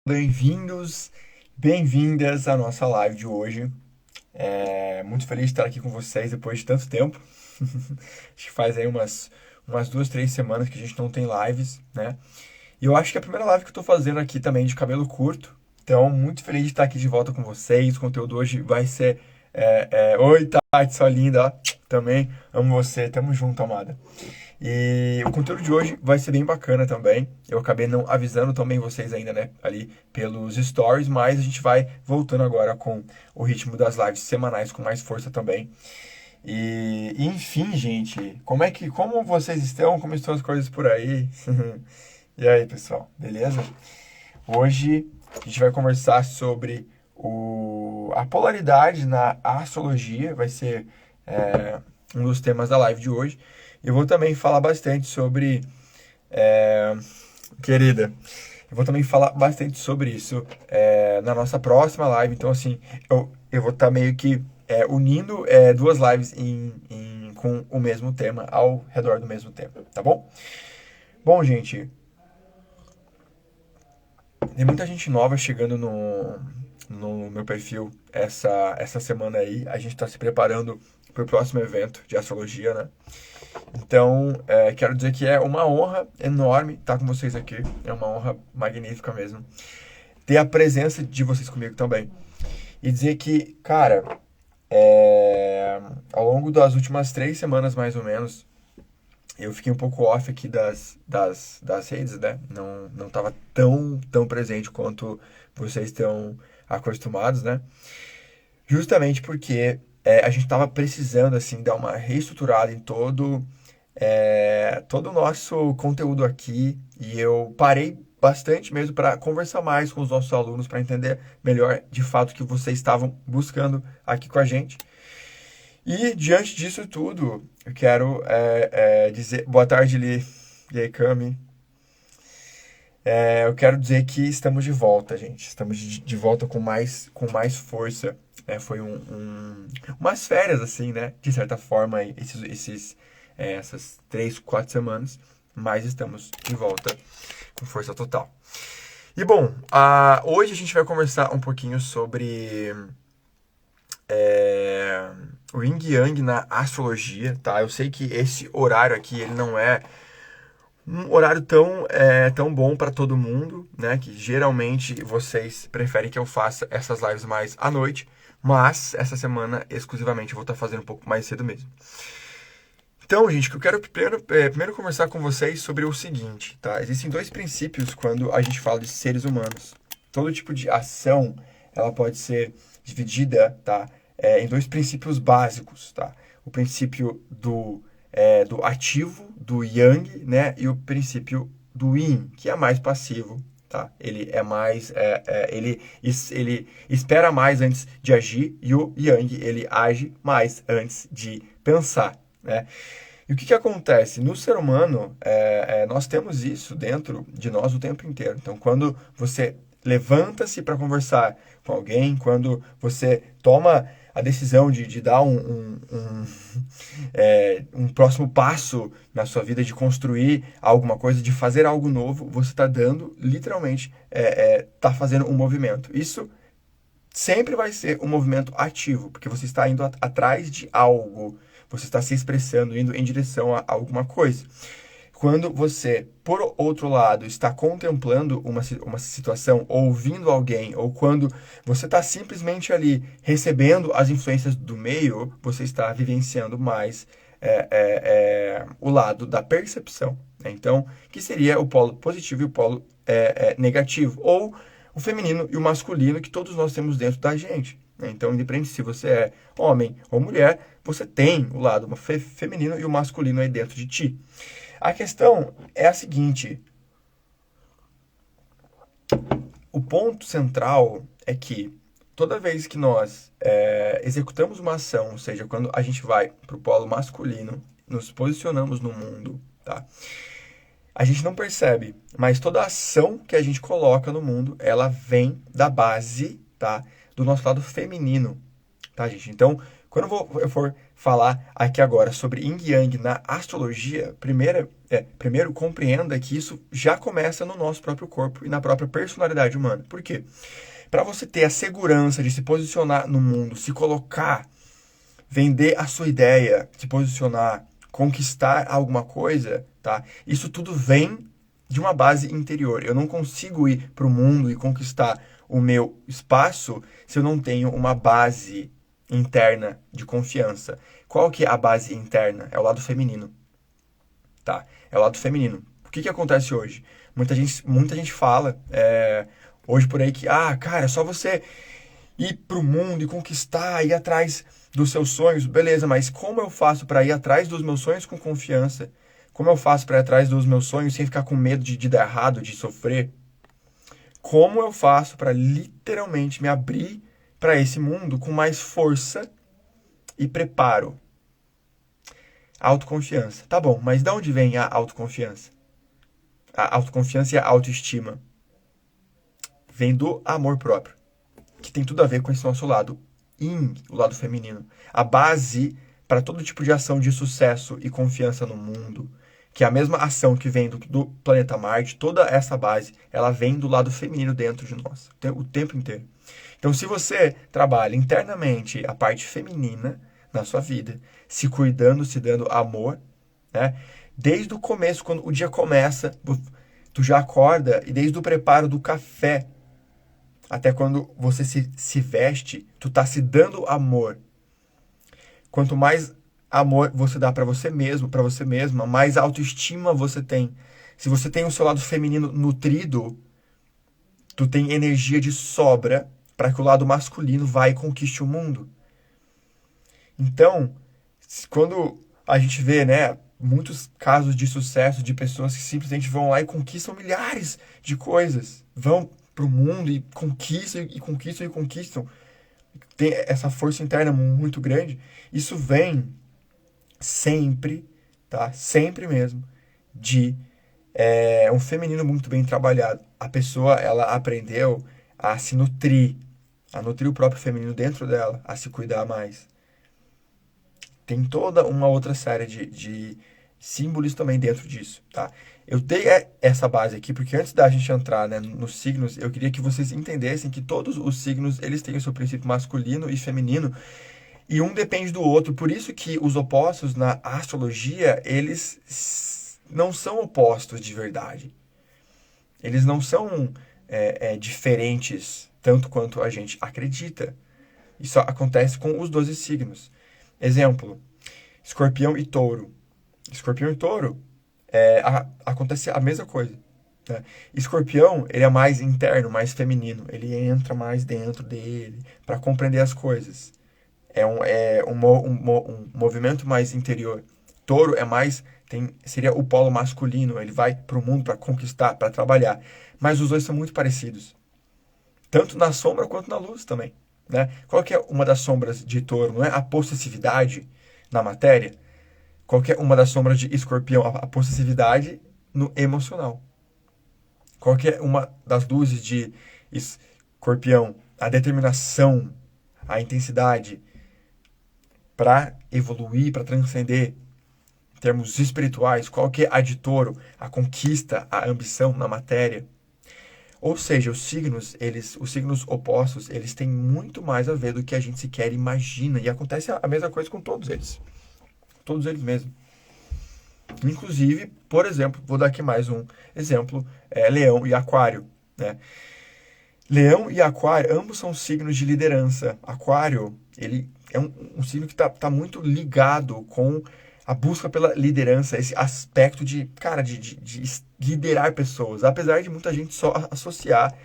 Bem-vindos, bem-vindas à nossa live de hoje. Muito feliz de estar aqui com vocês depois de tanto tempo. Acho que faz aí umas 2, 3 semanas que a gente não tem lives, né? E eu acho que é a primeira live que eu tô fazendo aqui também de cabelo curto. Então, muito feliz de estar aqui de volta com vocês. O conteúdo hoje vai ser. Oi, Tati, sua linda, ó. Também amo você, tamo junto, amada. E o conteúdo de hoje vai ser bem bacana também. Eu acabei não avisando também vocês ainda, né, ali pelos stories, mas a gente vai voltando agora com o ritmo das lives semanais com mais força também. E enfim, gente, como vocês estão? Como estão as coisas por aí? E aí, pessoal, beleza? Hoje a gente vai conversar sobre a polaridade na astrologia, vai ser um dos temas da live de hoje. Eu vou também falar bastante sobre. é, Querida, eu vou também falar bastante sobre isso na nossa próxima live. Então, assim, eu vou estar meio que unindo duas lives com o mesmo tema, ao redor do mesmo tema, tá bom? Bom, gente, tem muita gente nova chegando no meu perfil essa semana aí. A gente está se preparando para o próximo evento de astrologia, né? Então, quero dizer que é uma honra enorme estar com vocês aqui. É uma honra magnífica mesmo. Ter a presença de vocês comigo também. E dizer que, cara, ao longo das últimas 3 semanas, mais ou menos, eu fiquei um pouco off aqui das redes, né? Não estava tão presente quanto vocês estão acostumados, né? Justamente porque a gente estava precisando, assim, dar uma reestruturada em todo o nosso conteúdo aqui. E eu parei bastante mesmo para conversar mais com os nossos alunos, para entender melhor de fato o que vocês estavam buscando aqui com a gente. E diante disso tudo, eu quero dizer boa tarde, Li. E aí, Cami? Eu quero dizer que estamos de volta, gente. Estamos de volta com mais força. Foi umas férias, assim, né? De certa forma, aí, essas 3, 4 semanas. Mas estamos de volta com força total. E bom, hoje a gente vai conversar um pouquinho sobre é, o Yin Yang na astrologia, tá? Eu sei que esse horário aqui ele não é um horário tão bom para todo mundo, né? Que geralmente vocês preferem que eu faça essas lives mais à noite, mas essa semana exclusivamente eu vou estar fazendo um pouco mais cedo mesmo. Então, gente, que eu quero primeiro conversar com vocês sobre o seguinte, tá? Existem dois princípios quando a gente fala de seres humanos. Todo tipo de ação, ela pode ser dividida, tá? Em dois princípios básicos, tá? O princípio do ativo, do yang, né? E o princípio do yin, que é mais passivo, tá? Ele é mais, ele espera mais antes de agir, e o yang, ele age mais antes de pensar, né? E o que acontece? No ser humano, nós temos isso dentro de nós o tempo inteiro. Então, quando você levanta-se para conversar com alguém, quando você toma a decisão de dar um próximo passo na sua vida, de construir alguma coisa, de fazer algo novo, você está dando, literalmente, está fazendo um movimento. Isso sempre vai ser um movimento ativo, porque você está indo atrás de algo, você está se expressando, indo em direção a alguma coisa. Quando você, por outro lado, está contemplando uma situação, ouvindo alguém, ou quando você está simplesmente ali recebendo as influências do meio, você está vivenciando mais o lado da percepção, né? Então, que seria o polo positivo e o polo negativo, ou o feminino e o masculino que todos nós temos dentro da gente, né? Então, independente se você é homem ou mulher, você tem o lado feminino e o masculino aí dentro de ti. A questão é a seguinte: o ponto central é que toda vez que nós executamos uma ação, ou seja, quando a gente vai para o polo masculino, nos posicionamos no mundo, tá? A gente não percebe, mas toda ação que a gente coloca no mundo, ela vem da base, tá? Do nosso lado feminino, tá, gente? Então, Quando eu for falar aqui agora sobre Yin e Yang na astrologia, primeiro compreenda que isso já começa no nosso próprio corpo e na própria personalidade humana. Por quê? Para você ter a segurança de se posicionar no mundo, se colocar, vender a sua ideia, se posicionar, conquistar alguma coisa, tá? Isso tudo vem de uma base interior. Eu não consigo ir para o mundo e conquistar o meu espaço se eu não tenho uma base interna de confiança. Qual que é a base interna? É o lado feminino, tá? É o lado feminino. O que acontece hoje? Muita gente fala hoje por aí que, cara, é só você ir pro mundo e conquistar, ir atrás dos seus sonhos. Beleza, mas como eu faço para ir atrás dos meus sonhos com confiança? Como eu faço para ir atrás dos meus sonhos sem ficar com medo de dar errado, de sofrer? Como eu faço para literalmente me abrir para esse mundo com mais força e preparo? Autoconfiança. Tá bom, mas de onde vem a autoconfiança? A autoconfiança e a autoestima vem do amor próprio, que tem tudo a ver com esse nosso lado yin, o lado feminino. A base para todo tipo de ação de sucesso e confiança no mundo, que é a mesma ação que vem do planeta Marte, toda essa base, ela vem do lado feminino dentro de nós, o tempo inteiro. Então, se você trabalha internamente a parte feminina na sua vida, se cuidando, se dando amor, né? Desde o começo, quando o dia começa, tu já acorda, e desde o preparo do café até quando você se veste, tu tá se dando amor. Quanto mais amor você dá para você mesmo, para você mesma, mais autoestima você tem. Se você tem o seu lado feminino nutrido, tu tem energia de sobra para que o lado masculino vá e conquiste o mundo. Então, quando a gente vê, né, muitos casos de sucesso de pessoas que simplesmente vão lá e conquistam milhares de coisas, vão pro mundo e conquistam e conquistam e conquistam, tem essa força interna muito grande. Isso vem sempre, tá? Sempre mesmo, de um feminino muito bem trabalhado. A pessoa, ela aprendeu a se nutrir, a nutrir o próprio feminino dentro dela, a se cuidar mais. Tem toda uma outra série de símbolos também dentro disso, tá? Eu dei essa base aqui porque antes da gente entrar, né, nos signos, eu queria que vocês entendessem que todos os signos, eles têm o seu princípio masculino e feminino, e um depende do outro. Por isso que os opostos na astrologia, eles não são opostos de verdade. Eles não são diferentes tanto quanto a gente acredita. Isso acontece com os 12 signos. Exemplo, Escorpião e Touro. Escorpião e Touro acontece a mesma coisa. Né? Escorpião, ele é mais interno, mais feminino. Ele entra mais dentro dele para compreender as coisas. É um movimento mais interior. Touro seria o polo masculino. Ele vai para o mundo para conquistar, para trabalhar. Mas os dois são muito parecidos. Tanto na sombra quanto na luz também. Né? Qual que é uma das sombras de Touro? Não é a possessividade na matéria? Qual que é uma das sombras de Escorpião? A possessividade no emocional. Qual que é uma das luzes de Escorpião? A determinação, a intensidade para evoluir, para transcender em termos espirituais. Qual que é a de Touro? A conquista, a ambição na matéria. Ou seja, os signos opostos, eles têm muito mais a ver do que a gente sequer imagina. E acontece a mesma coisa com todos eles. Todos eles mesmo. Inclusive, por exemplo, vou dar aqui mais um exemplo, Leão e Aquário. Né? Leão e Aquário, ambos são signos de liderança. Aquário, ele é um signo que está muito ligado com a busca pela liderança, esse aspecto de liderar pessoas, apesar de muita gente só associar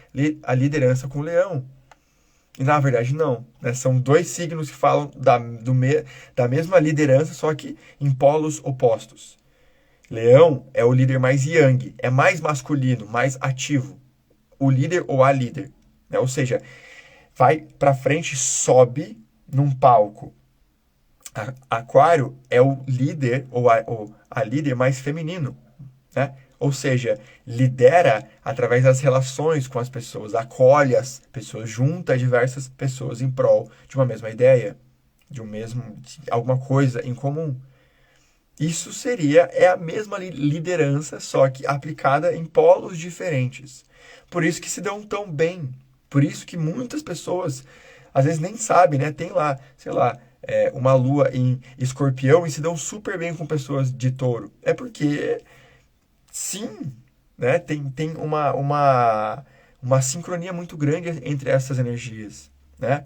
a liderança com o leão. E na verdade não, né? São dois signos que falam da mesma liderança, só que em polos opostos. Leão é o líder mais yang, é mais masculino, mais ativo. O líder ou a líder. Né? Ou seja, vai pra frente, sobe num palco. Aquário é o líder ou a líder mais feminino, né? Ou seja, lidera através das relações com as pessoas, acolhe as pessoas, junta diversas pessoas em prol de uma mesma ideia. de alguma coisa em comum. Isso é a mesma liderança, só que aplicada em polos diferentes. Por isso que se dão tão bem. Por isso que muitas pessoas, às vezes nem sabem, né? Tem lá, sei lá, uma lua em escorpião e se dão super bem com pessoas de touro. É porque, sim, né? Tem uma sincronia muito grande entre essas energias, né?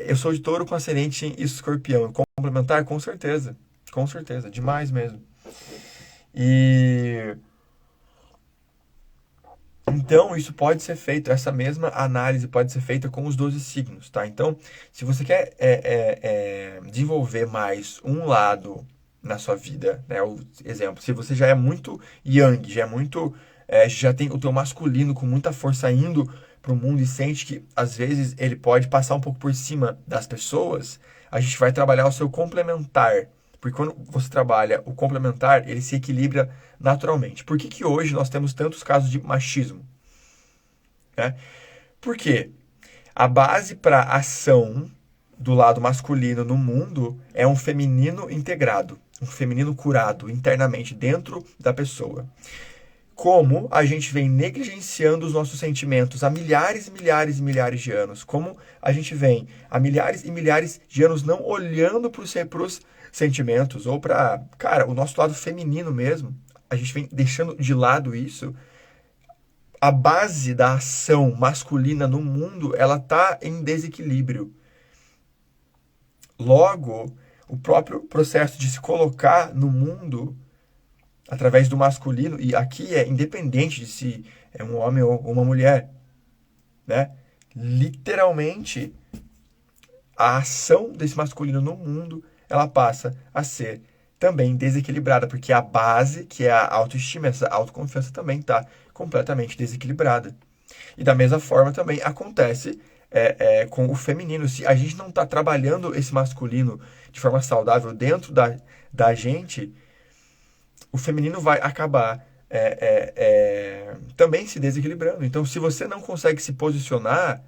Eu sou de touro com ascendente em escorpião. Complementar? Com certeza. Com certeza. Demais mesmo. E então isso pode ser feito, essa mesma análise pode ser feita com os 12 signos, tá? Então, se você quer desenvolver mais um lado na sua vida, né? O exemplo, se você já é muito yang, já é muito, já tem o teu masculino com muita força indo para o mundo e sente que às vezes ele pode passar um pouco por cima das pessoas, a gente vai trabalhar o seu complementar. Porque quando você trabalha o complementar, ele se equilibra naturalmente. Por que hoje nós temos tantos casos de machismo? Né? Porque a base para a ação do lado masculino no mundo é um feminino integrado, um feminino curado internamente dentro da pessoa. Como a gente vem negligenciando os nossos sentimentos há milhares e milhares e milhares de anos. Como a gente vem há milhares e milhares de anos não olhando para os sentimentos ou para, cara, o nosso lado feminino mesmo. A gente vem deixando de lado isso. A base da ação masculina no mundo, ela tá em desequilíbrio. Logo, o próprio processo de se colocar no mundo através do masculino, e aqui é independente de se é um homem ou uma mulher, né? Literalmente, a ação desse masculino no mundo, ela passa a ser também desequilibrada, porque a base, que é a autoestima, essa autoconfiança também está completamente desequilibrada. E da mesma forma também acontece com o feminino. Se a gente não está trabalhando esse masculino de forma saudável dentro da gente, o feminino vai acabar também se desequilibrando. Então, se você não consegue se posicionar,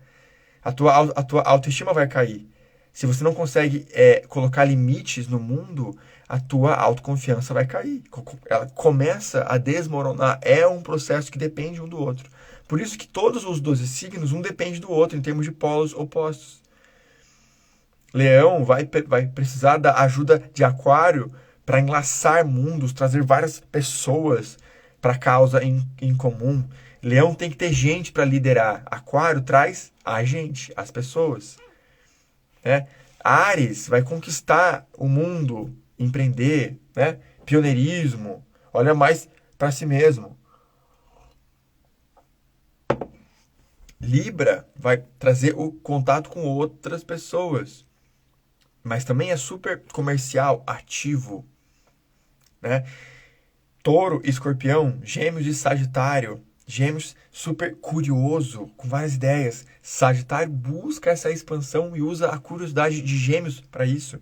a tua autoestima vai cair. Se você não consegue colocar limites no mundo, a tua autoconfiança vai cair. Ela começa a desmoronar. É um processo que depende um do outro. Por isso que todos os 12 signos, um depende do outro, em termos de polos opostos. Leão vai precisar da ajuda de Aquário para enlaçar mundos, trazer várias pessoas para a causa em comum. Leão tem que ter gente para liderar. Aquário traz a gente, as pessoas. Né? Áries vai conquistar o mundo, empreender, né? Pioneirismo, olha mais para si mesmo. Libra vai trazer o contato com outras pessoas, mas também é super comercial, ativo, né? Touro, Escorpião, Gêmeos e Sagitário. Gêmeos super curioso, com várias ideias. Sagitário busca essa expansão e usa a curiosidade de Gêmeos para isso,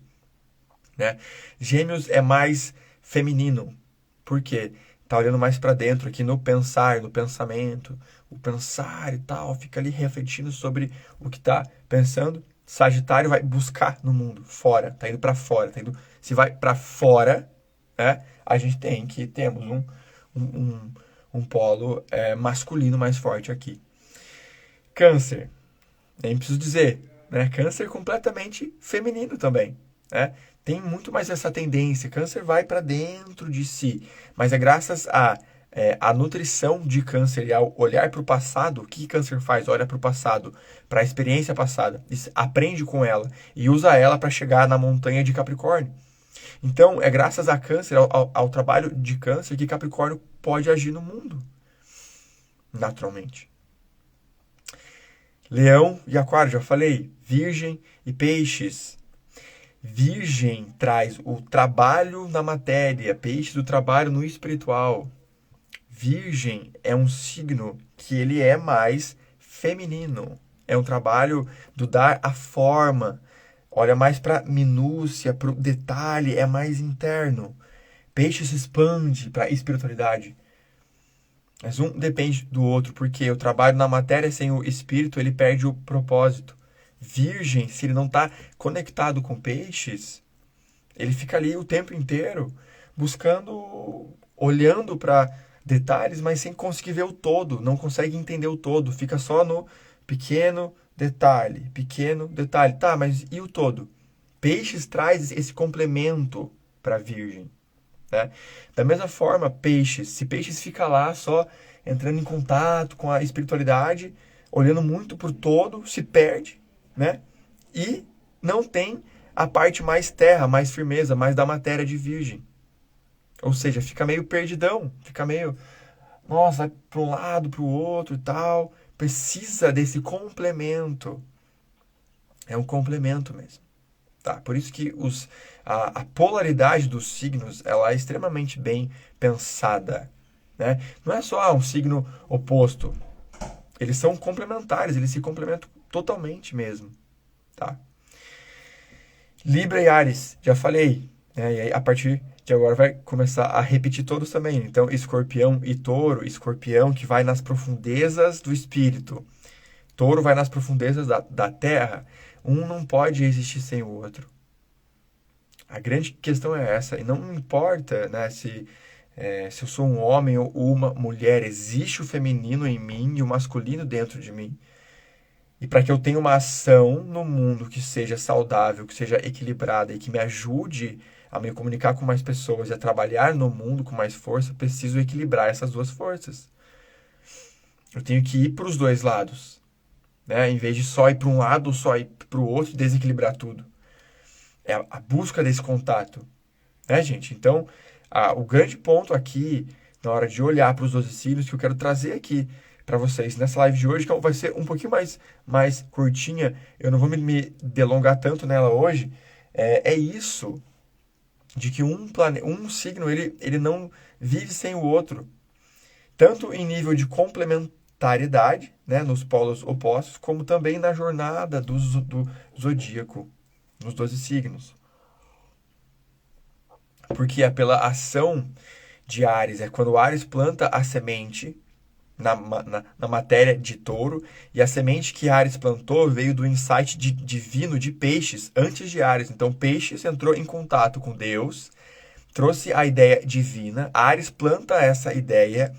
né? Gêmeos é mais feminino. Por quê? Tá olhando mais para dentro aqui no pensar, no pensamento, o pensar e tal, fica ali refletindo sobre o que tá pensando. Sagitário vai buscar no mundo, fora, tá indo para fora, tá indo, se vai para fora, né? A gente temos um polo masculino mais forte aqui. Câncer, nem preciso dizer, né? Câncer completamente feminino também, né? Tem muito mais essa tendência. Câncer vai para dentro de si, mas é graças a nutrição de Câncer e ao olhar para o passado. O que Câncer faz? Olha para o passado, para a experiência passada, aprende com ela e usa ela para chegar na montanha de Capricórnio. Então, é graças a Câncer, ao trabalho de Câncer, que Capricórnio pode agir no mundo, naturalmente. Leão e Aquário, já falei. Virgem e Peixes. Virgem traz o trabalho na matéria, Peixes o trabalho no espiritual. Virgem é um signo que ele é mais feminino. É um trabalho do dar a forma. Olha mais para minúcia, para o detalhe, é mais interno. Peixe se expande para a espiritualidade. Mas um depende do outro, porque o trabalho na matéria sem o espírito, ele perde o propósito. Virgem, se ele não está conectado com peixes, ele fica ali o tempo inteiro buscando, olhando para detalhes, mas sem conseguir ver o todo, não consegue entender o todo, fica só no pequeno detalhe, pequeno detalhe. Tá, mas e o todo? Peixes traz esse complemento para a Virgem, né? Da mesma forma, peixes, se peixes fica lá só entrando em contato com a espiritualidade, olhando muito para o todo, se perde, né? E não tem a parte mais terra, mais firmeza, mais da matéria de Virgem. Ou seja, fica meio perdidão, fica meio, nossa, vai para um lado, para o outro e tal. Precisa desse complemento. É um complemento mesmo. Tá? Por isso que a polaridade dos signos ela é extremamente bem pensada. Né? Não é só um signo oposto. Eles são complementares, eles se complementam totalmente mesmo. Tá? Libra e Áries, já falei. Né? E aí, a partir de agora vai começar a repetir todos também. Então, Escorpião e Touro. Escorpião que vai nas profundezas do espírito. Touro vai nas profundezas da terra. Um não pode existir sem o outro. A grande questão é essa. E não importa, né, se eu sou um homem ou uma mulher, existe o feminino em mim e o masculino dentro de mim. E para que eu tenha uma ação no mundo que seja saudável, que seja equilibrada e que me ajude a me comunicar com mais pessoas e a trabalhar no mundo com mais força, preciso equilibrar essas duas forças. Eu tenho que ir para os dois lados, né? Em vez de só ir para um lado ou só ir para o outro e desequilibrar tudo. É a busca desse contato, né, gente? Então, o grande ponto aqui, na hora de olhar para os 12 signos, que eu quero trazer aqui para vocês nessa live de hoje, que vai ser um pouquinho mais curtinha, eu não vou me delongar tanto nela hoje, é isso, de que um signo ele não vive sem o outro, tanto em nível de complementariedade, né, nos polos opostos, como também na jornada do zodíaco, nos 12 signos. Porque é pela ação de Áries, é quando Áries planta a semente na matéria de Touro, e a semente que Áries plantou veio do insight divino de Peixes, antes de Áries. Então, Peixes entrou em contato com Deus, trouxe a ideia divina, Áries planta essa ideia,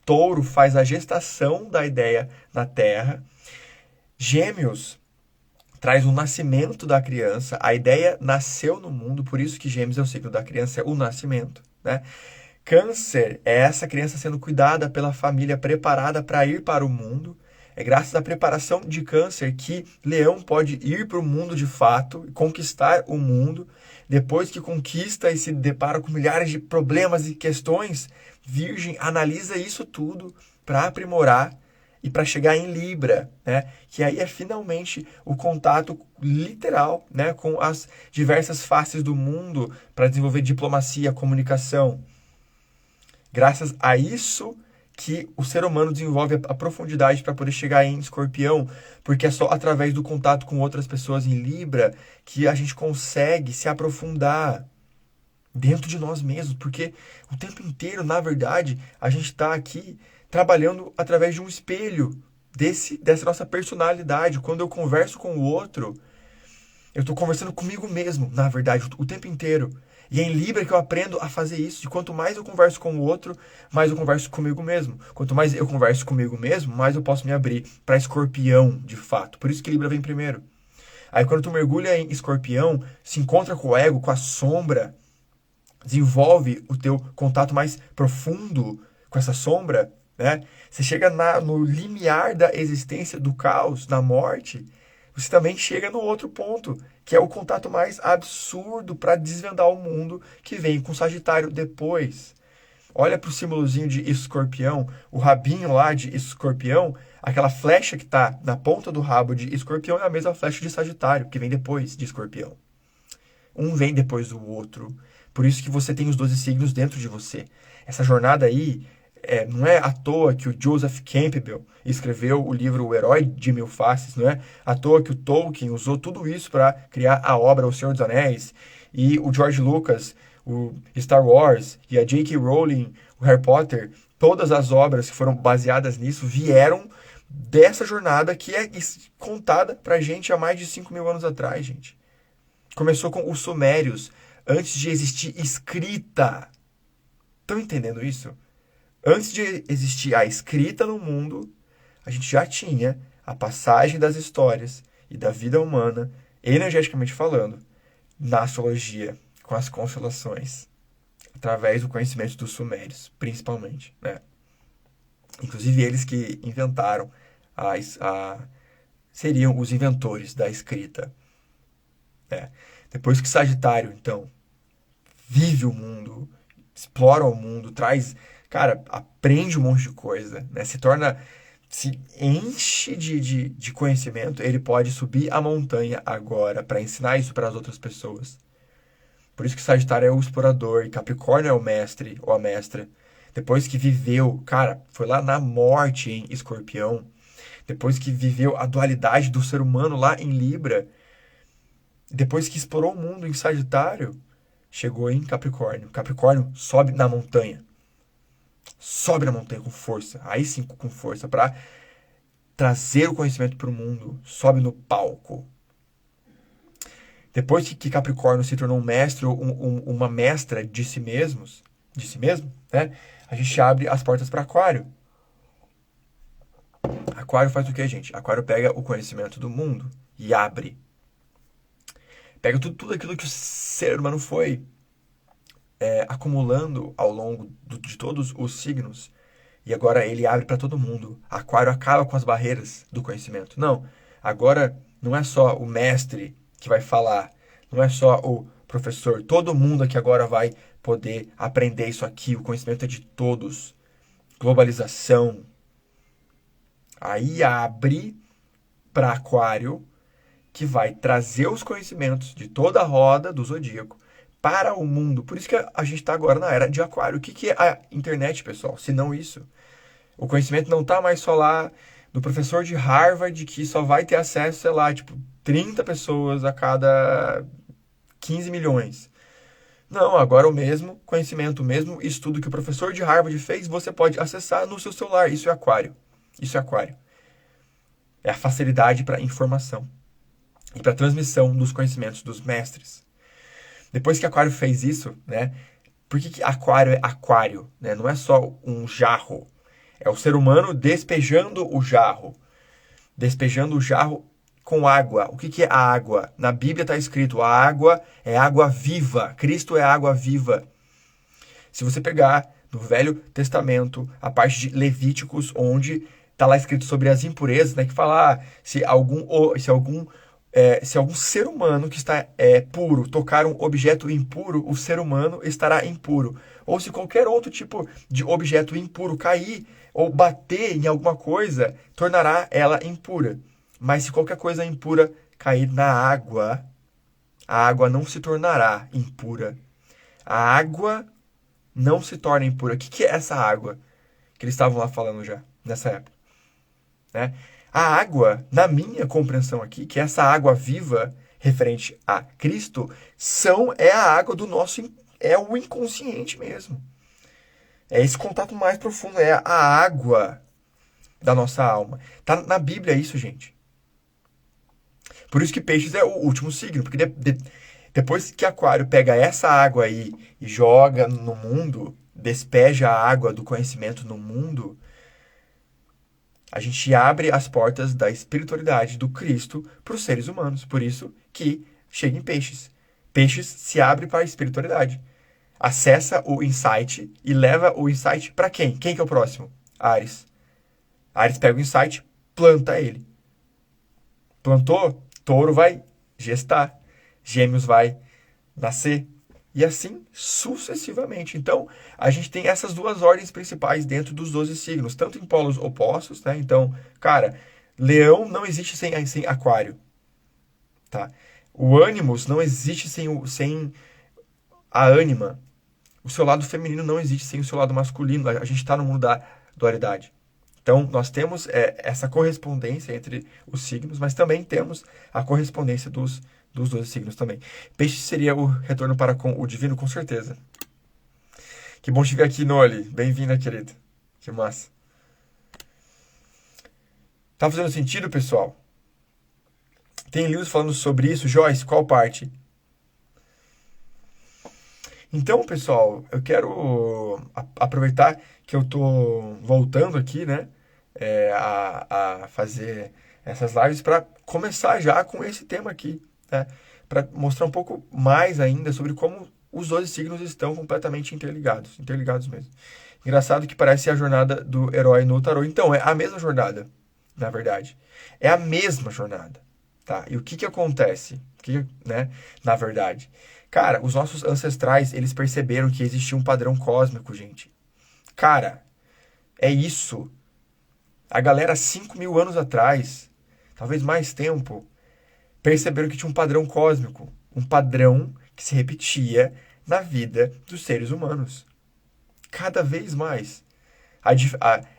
Touro faz a gestação da ideia na Terra, Gêmeos traz o nascimento da criança, a ideia nasceu no mundo, por isso que Gêmeos é o signo da criança, é o nascimento, né? Câncer é essa criança sendo cuidada pela família, preparada para ir para o mundo. É graças à preparação de Câncer que Leão pode ir para o mundo de fato, conquistar o mundo. Depois que conquista e se depara com milhares de problemas e questões, Virgem analisa isso tudo para aprimorar e para chegar em Libra, né? Que aí é finalmente o contato literal, né, com as diversas faces do mundo para desenvolver diplomacia, comunicação. Graças a isso que o ser humano desenvolve a profundidade para poder chegar em Escorpião, porque é só através do contato com outras pessoas em Libra que a gente consegue se aprofundar dentro de nós mesmos, porque o tempo inteiro, na verdade, a gente está aqui trabalhando através de um espelho dessa nossa personalidade. Quando eu converso com o outro, eu estou conversando comigo mesmo, na verdade, o tempo inteiro. E é em Libra que eu aprendo a fazer isso. E quanto mais eu converso com o outro, mais eu converso comigo mesmo. Quanto mais eu converso comigo mesmo, mais eu posso me abrir para Escorpião, de fato. Por isso que Libra vem primeiro. Aí quando tu mergulha em Escorpião, se encontra com o ego, com a sombra, desenvolve o teu contato mais profundo com essa sombra, né? Você chega no limiar da existência, do caos, da morte. Você também chega no outro ponto, que é o contato mais absurdo para desvendar o mundo, que vem com Sagitário depois. Olha para o símbolozinho de Escorpião, o rabinho lá de Escorpião, aquela flecha que está na ponta do rabo de Escorpião é a mesma flecha de Sagitário, que vem depois de Escorpião. Um vem depois do outro. Por isso que você tem os 12 signos dentro de você. Essa jornada aí, não é à toa que o Joseph Campbell escreveu o livro O Herói de Mil Faces, não é à toa que o Tolkien usou tudo isso para criar a obra O Senhor dos Anéis, e o George Lucas, o Star Wars, e a J.K. Rowling, o Harry Potter, todas as obras que foram baseadas nisso vieram dessa jornada que é contada pra gente há mais de 5.000 anos atrás, gente. Começou com os sumérios, antes de existir escrita. Estão entendendo isso? Antes de existir a escrita no mundo, a gente já tinha a passagem das histórias e da vida humana, energeticamente falando, na astrologia, com as constelações, através do conhecimento dos sumérios, principalmente, né? Inclusive eles que inventaram seriam os inventores da escrita. Né? Depois que Sagitário, então, vive o mundo, explora o mundo, traz, cara, aprende um monte de coisa, né? Se enche de conhecimento, ele pode subir a montanha agora para ensinar isso para as outras pessoas. Por isso que Sagitário é o explorador e Capricórnio é o mestre ou a mestra. Depois que viveu, cara, foi lá na morte em Escorpião. Depois que viveu a dualidade do ser humano lá em Libra. Depois que explorou o mundo em Sagitário, chegou em Capricórnio. Capricórnio sobe na montanha. Sobe na montanha com força. Aí sim, com força, para trazer o conhecimento para o mundo. Sobe no palco. Depois que Capricórnio se tornou um mestre ou uma mestra de si mesmo, né? A gente abre as portas para Aquário. Aquário faz o que, gente? Aquário pega o conhecimento do mundo e abre. Pega tudo aquilo que o ser humano foi acumulando ao longo de todos os signos. E agora ele abre para todo mundo. Aquário acaba com as barreiras do conhecimento. Não. Agora não é só o mestre que vai falar. Não é só o professor. Todo mundo aqui agora vai poder aprender isso aqui. O conhecimento é de todos. Globalização. Aí abre para Aquário, que vai trazer os conhecimentos de toda a roda do zodíaco para o mundo. Por isso que a gente está agora na era de Aquário. O que é a internet, pessoal? Se não isso. O conhecimento não está mais só lá do professor de Harvard, que só vai ter acesso, sei lá, tipo, 30 pessoas a cada 15 milhões. Não, agora o mesmo conhecimento, o mesmo estudo que o professor de Harvard fez, você pode acessar no seu celular. Isso é Aquário. Isso é Aquário. É a facilidade para informação e para transmissão dos conhecimentos dos mestres. Depois que Aquário fez isso, né? Por que Aquário é Aquário? Né? Não é só um jarro. É o ser humano despejando o jarro. Despejando o jarro com água. O que é a água? Na Bíblia está escrito, a água é água viva. Cristo é água viva. Se você pegar no Velho Testamento, a parte de Levíticos, onde está lá escrito sobre as impurezas, né? Que fala, se algum ser humano que está puro tocar um objeto impuro, o ser humano estará impuro. Ou se qualquer outro tipo de objeto impuro cair ou bater em alguma coisa, tornará ela impura. Mas se qualquer coisa impura cair na água, a água não se tornará impura. A água não se torna impura. O que é essa água que eles estavam lá falando já, nessa época? Né? A água, na minha compreensão aqui, que essa água viva, referente a Cristo, é a água do nosso, é o inconsciente mesmo. É esse contato mais profundo, é a água da nossa alma. Tá na Bíblia isso, gente. Por isso que Peixes é o último signo, porque depois que Aquário pega essa água aí e joga no mundo, despeja a água do conhecimento no mundo, a gente abre as portas da espiritualidade do Cristo para os seres humanos. Por isso que chega em Peixes. Peixes se abre para a espiritualidade. Acessa o insight e leva o insight para quem? Quem que é o próximo? Áries. Áries pega o insight, planta ele. Plantou, Touro vai gestar. Gêmeos vai nascer. E assim sucessivamente. Então, a gente tem essas duas ordens principais dentro dos 12 signos, tanto em polos opostos, né? Então, cara, Leão não existe sem Aquário, tá? O Ânimos não existe sem a ânima. O seu lado feminino não existe sem o seu lado masculino. A gente está no mundo da dualidade. Então, nós temos essa correspondência entre os signos, mas também temos a correspondência dos 12 signos também. Peixe seria o retorno para com o divino, com certeza. Que bom te ver aqui, Noli. Bem-vinda, querido. Que massa. Tá fazendo sentido, pessoal? Tem livros falando sobre isso. Joyce, qual parte? Então, pessoal, eu quero aproveitar que eu tô voltando aqui, né, a fazer essas lives para começar já com esse tema aqui, né, para mostrar um pouco mais ainda sobre como os 12 signos estão completamente interligados, interligados mesmo. Engraçado que parece a jornada do herói no tarô. Então, é a mesma jornada, na verdade. É a mesma jornada, tá? E o que que acontece? Né, na verdade? Cara, os nossos ancestrais, eles perceberam que existia um padrão cósmico, gente. Cara, é isso. A galera, 5.000 anos atrás, talvez mais tempo, perceberam que tinha um padrão cósmico. Um padrão que se repetia na vida dos seres humanos. Cada vez mais. A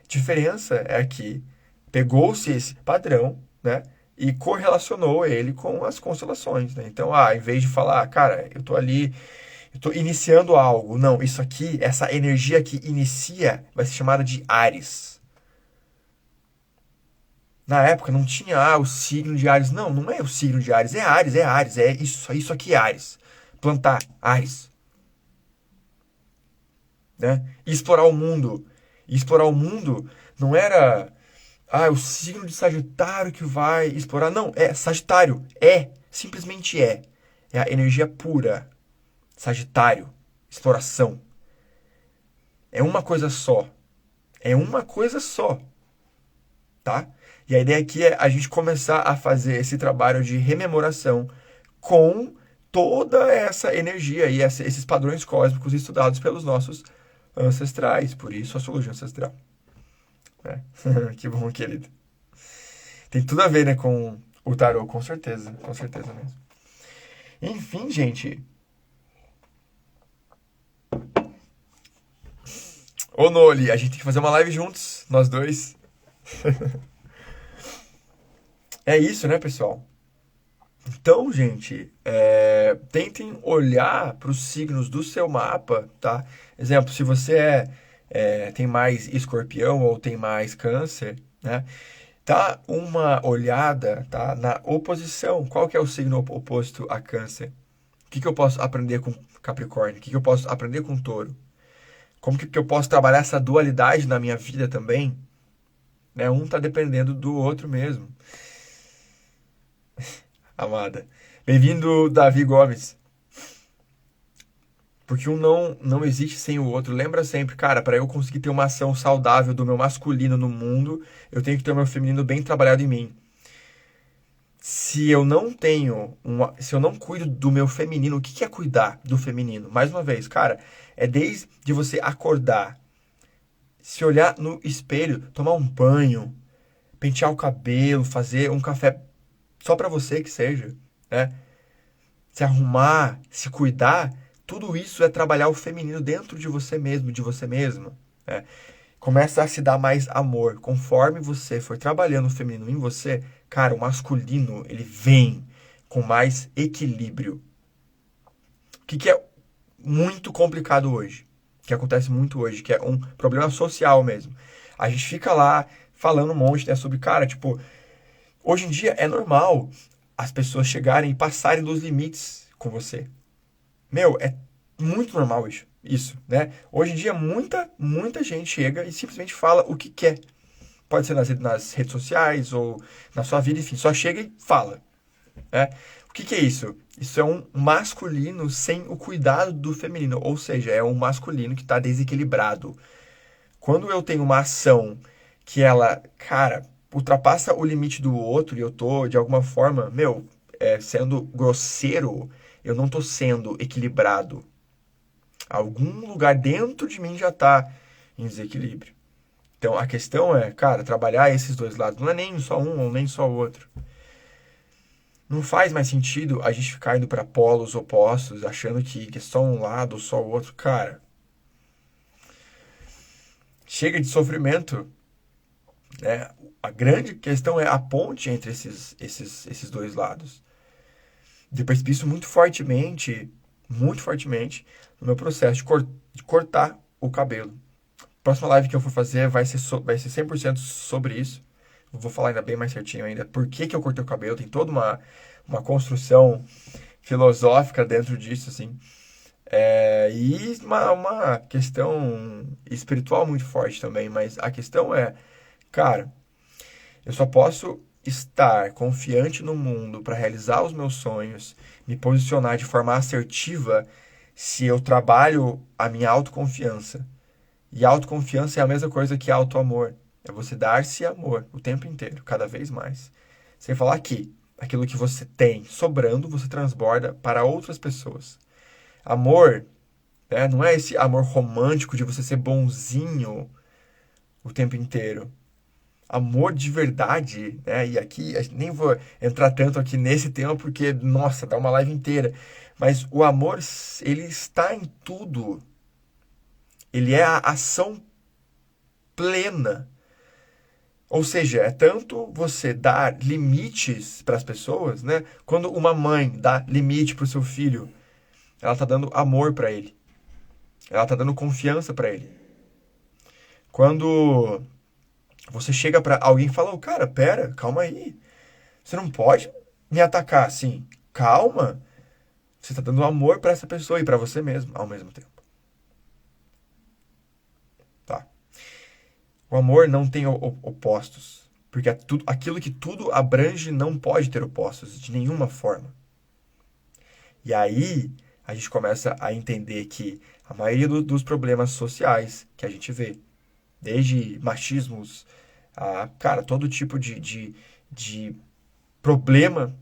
diferença é que pegou-se esse padrão, né? E correlacionou ele com as constelações, né? Então, em vez de falar, cara, eu tô ali, eu tô iniciando algo. Não, isso aqui, essa energia que inicia, vai ser chamada de Áries. Na época não tinha, o signo de Áries. Não, não é o signo de Áries, é Áries, é Áries, é isso aqui é Áries. Plantar, Áries. Né? E explorar o mundo. E explorar o mundo não era, o signo de Sagitário que vai explorar. Não, é Sagitário. Simplesmente é. É a energia pura. Sagitário. Exploração. É uma coisa só. É uma coisa só. Tá? E a ideia aqui é a gente começar a fazer esse trabalho de rememoração com toda essa energia e esses padrões cósmicos estudados pelos nossos ancestrais. Por isso, a astrologia ancestral. Que bom, querido. Tem tudo a ver, né, com o tarô, com certeza mesmo. Enfim, gente. Ô, Noli, a gente tem que fazer uma live juntos, nós dois. É isso, né, pessoal? Então, gente, tentem olhar para os signos do seu mapa, tá? Exemplo, se você tem mais escorpião ou tem mais câncer, né? Dá uma olhada, tá, na oposição. Qual que é o signo oposto a câncer? O que eu posso aprender com Capricórnio? O que eu posso aprender com Touro? Como que eu posso trabalhar essa dualidade na minha vida também? Né? Um tá dependendo do outro mesmo. Amada. Bem-vindo, Davi Gomes. Porque um não existe sem o outro. Lembra sempre, cara, para eu conseguir ter uma ação saudável do meu masculino no mundo, eu tenho que ter o meu feminino bem trabalhado em mim. Se eu não cuido do meu feminino, o que é cuidar do feminino? Mais uma vez, cara, é desde você acordar, se olhar no espelho, tomar um banho, pentear o cabelo, fazer um café só pra você que seja, né? Se arrumar, se cuidar, tudo isso é trabalhar o feminino dentro de você mesmo, de você mesma, né? Começa a se dar mais amor. Conforme você for trabalhando o feminino em você, cara, o masculino, ele vem com mais equilíbrio. O que é muito complicado hoje? Que acontece muito hoje, que é um problema social mesmo. A gente fica lá falando um monte, né, sobre, cara, tipo, hoje em dia é normal as pessoas chegarem e passarem dos limites com você. Meu, é muito normal isso, né? Hoje em dia, muita gente chega e simplesmente fala o que quer. Pode ser nas redes sociais ou na sua vida, enfim, só chega e fala, né? O que é isso? Isso é um masculino sem o cuidado do feminino, ou seja, é um masculino que está desequilibrado. Quando eu tenho uma ação que ela, cara, ultrapassa o limite do outro e eu tô, de alguma forma, sendo grosseiro, eu não tô sendo equilibrado. Algum lugar dentro de mim já tá em desequilíbrio. Então a questão é, cara, trabalhar esses dois lados. Não é nem só um ou nem só o outro. Não faz mais sentido a gente ficar indo para polos opostos, achando que é só um lado ou só o outro. Cara, chega de sofrimento. Né? A grande questão é a ponte entre esses dois lados. Eu percebi isso muito fortemente, no meu processo de cortar o cabelo. A próxima live que eu for fazer vai ser 100% sobre isso. vou falar ainda bem mais certinho ainda por que que eu cortei o cabelo, tem toda uma construção filosófica dentro disso, assim. E uma questão espiritual muito forte também, mas a questão é, cara, eu só posso estar confiante no mundo para realizar os meus sonhos, me posicionar de forma assertiva se eu trabalho a minha autoconfiança. E autoconfiança é a mesma coisa que autoamor. É você dar-se amor o tempo inteiro, cada vez mais. Sem falar que aquilo que você tem sobrando, você transborda para outras pessoas. Amor, né, não é esse amor romântico de você ser bonzinho o tempo inteiro. Amor de verdade, né? E aqui nem vou entrar tanto aqui nesse tema porque, nossa, dá uma live inteira. Mas o amor, ele está em tudo. Ele é a ação plena. Ou seja, é tanto você dar limites para as pessoas, né? Quando uma mãe dá limite para o seu filho, ela está dando amor para ele. Ela está dando confiança para ele. Quando você chega para alguém e fala, cara, pera, calma aí. Você não pode me atacar assim. Calma. Você está dando amor para essa pessoa e para você mesmo ao mesmo tempo. Tá? O amor não tem opostos. Porque aquilo que tudo abrange não pode ter opostos de nenhuma forma. E aí a gente começa a entender que a maioria dos problemas sociais que a gente vê, desde machismos, cara, todo tipo de problema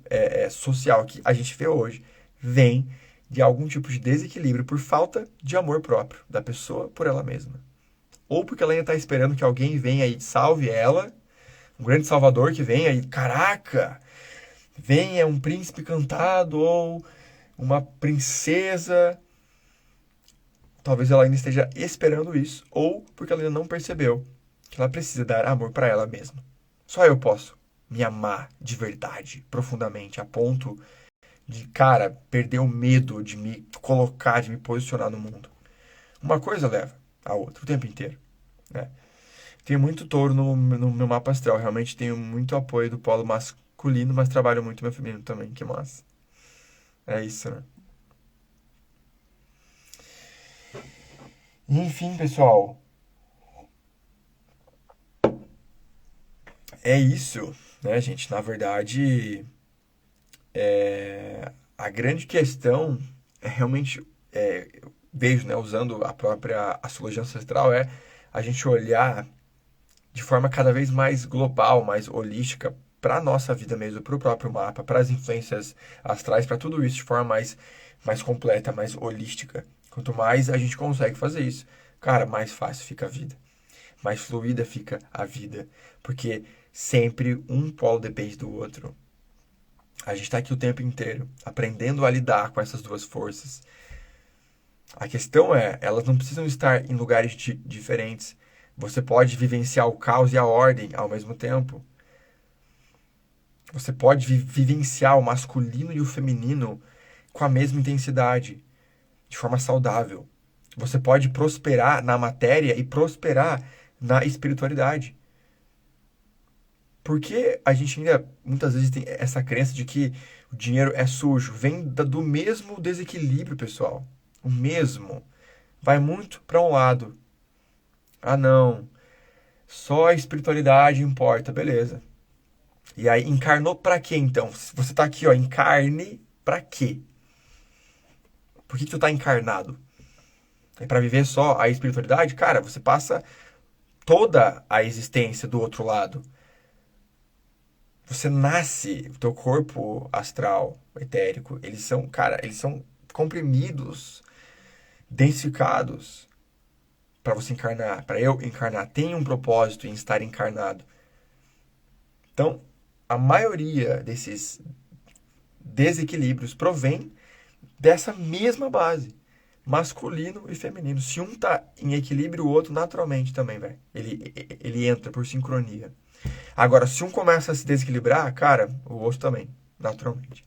social que a gente vê hoje, vem de algum tipo de desequilíbrio por falta de amor próprio da pessoa por ela mesma. Ou porque ela ainda está esperando que alguém venha e salve ela, um grande salvador que venha e, caraca, venha um príncipe cantado ou uma princesa. Talvez ela ainda esteja esperando isso, ou porque ela ainda não percebeu que ela precisa dar amor para ela mesma. Só eu posso me amar de verdade, profundamente, a ponto de, cara, perder o medo de me colocar, de me posicionar no mundo. Uma coisa leva a outra o tempo inteiro, né? Tenho muito touro no meu mapa astral. Realmente tenho muito apoio do polo masculino, mas trabalho muito meu feminino também. Que massa. É isso, né? Enfim, pessoal. É isso, né, gente? Na verdade, a grande questão é realmente, eu vejo, né, usando a própria astrologia ancestral, é a gente olhar de forma cada vez mais global, mais holística para a nossa vida mesmo, para o próprio mapa, para as influências astrais, para tudo isso de forma mais completa, mais holística. Quanto mais a gente consegue fazer isso, cara, mais fácil fica a vida, mais fluida fica a vida, porque sempre um polo depende do outro. A gente está aqui o tempo inteiro aprendendo a lidar com essas duas forças. A questão é, elas não precisam estar em lugares diferentes. Você pode vivenciar o caos e a ordem ao mesmo tempo. Você pode vivenciar o masculino e o feminino com a mesma intensidade, de forma saudável. Você pode prosperar na matéria e prosperar na espiritualidade. Porque a gente ainda muitas vezes tem essa crença de que o dinheiro é sujo. Vem do mesmo desequilíbrio, pessoal. O mesmo. Vai muito para um lado. Ah, não. Só a espiritualidade importa. Beleza. E aí, encarnou para quê, então? Se você tá aqui, ó, encarne para quê? Por que tu tá encarnado? É para viver só a espiritualidade? Cara, você passa toda a existência do outro lado. Você nasce, o teu corpo astral, etérico, eles são, cara, eles são comprimidos, densificados para você encarnar, para eu encarnar. Tem um propósito em estar encarnado. Então, a maioria desses desequilíbrios provém dessa mesma base, masculino e feminino. Se um tá em equilíbrio, o outro naturalmente também, velho. Ele entra por sincronia. Agora, se um começa a se desequilibrar, cara, o outro também, naturalmente.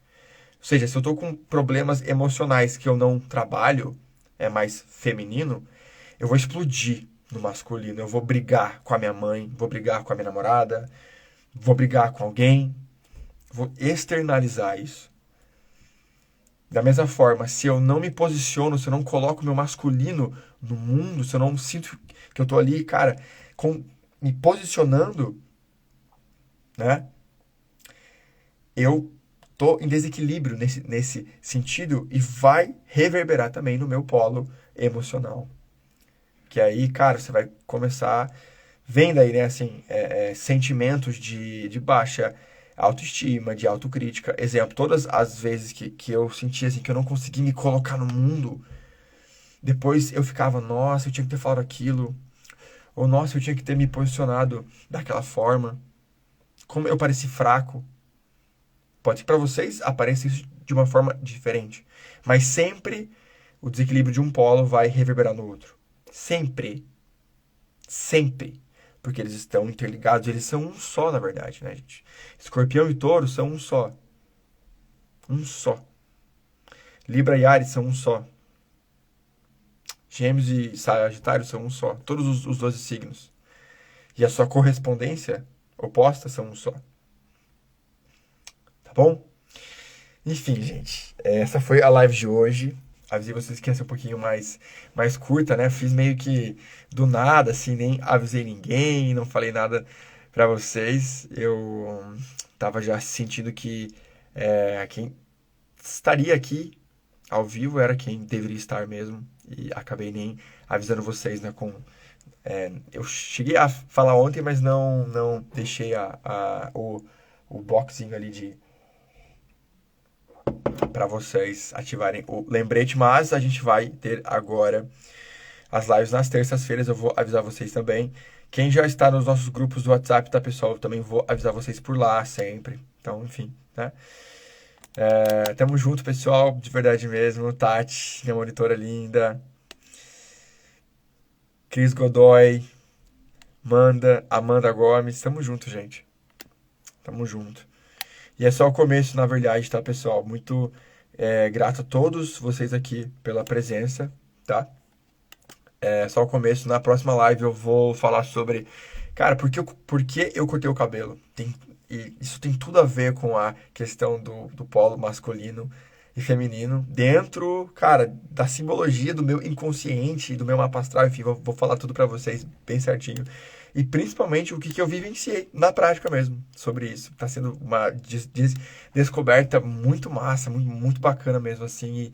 Ou seja, se eu tô com problemas emocionais que eu não trabalho, é mais feminino, eu vou explodir no masculino. Eu vou brigar com a minha mãe, vou brigar com a minha namorada, vou brigar com alguém, vou externalizar isso. Da mesma forma, se eu não me posiciono, se eu não coloco meu masculino no mundo, se eu não sinto que eu tô ali, cara, me posicionando, né? Eu tô em desequilíbrio nesse sentido e vai reverberar também no meu polo emocional. Que aí, cara, você vai começar vendo aí, né, assim, sentimentos de baixa autoestima, de autocrítica. Exemplo, todas as vezes que eu sentia assim, que eu não conseguia me colocar no mundo, depois eu ficava, nossa, eu tinha que ter falado aquilo, ou nossa, eu tinha que ter me posicionado daquela forma. Como eu pareci fraco. Pode ser que para vocês apareça isso de uma forma diferente, mas sempre o desequilíbrio de um polo vai reverberar no outro. Sempre. Sempre. Porque eles estão interligados, eles são um só, na verdade, né, gente? Escorpião e Touro são um só. Um só. Libra e Áries são um só. Gêmeos e Sagitário são um só. Todos os 12 signos. E a sua correspondência oposta são um só. Tá bom? Enfim, gente. Essa foi a live de hoje. Avisei vocês que ia ser um pouquinho mais curta, né? Fiz meio que do nada, assim, nem avisei ninguém, não falei nada pra vocês. Eu tava já sentindo que quem estaria aqui ao vivo era quem deveria estar mesmo. E acabei nem avisando vocês, né? Eu cheguei a falar ontem, mas não deixei o boxinho ali para vocês ativarem o lembrete, mas a gente vai ter agora as lives nas terças-feiras, eu vou avisar vocês também. Quem já está nos nossos grupos do WhatsApp, tá, pessoal? Eu também vou avisar vocês por lá sempre. Então, enfim, né? Tamo junto, pessoal, de verdade mesmo. Tati, minha monitora linda. Cris Godoy, Amanda Gomes, tamo junto, gente. Tamo junto. E é só o começo, na verdade, tá, pessoal? Muito grato a todos vocês aqui pela presença, tá? É só o começo. Na próxima live eu vou falar sobre, cara, por que eu cortei o cabelo? E isso tem tudo a ver com a questão do polo masculino e feminino dentro, cara, da simbologia do meu inconsciente, do meu mapa astral, enfim, vou falar tudo pra vocês bem certinho. E principalmente o que eu vivenciei na prática mesmo sobre isso. Tá sendo uma descoberta muito massa, muito bacana mesmo, assim.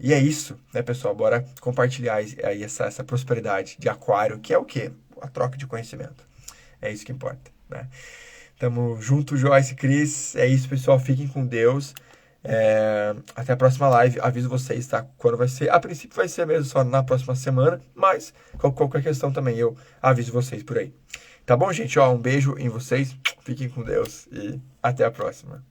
E é isso, né, pessoal? Bora compartilhar aí essa prosperidade de aquário, que é o quê? A troca de conhecimento. É isso que importa, né? Tamo junto, Joyce, Cris. É isso, pessoal. Fiquem com Deus. Até a próxima live. Aviso vocês, tá? Quando vai ser. A princípio vai ser mesmo só na próxima semana, mas qualquer questão também eu aviso vocês por aí. Tá bom, gente? Ó, um beijo em vocês. Fiquem com Deus e até a próxima.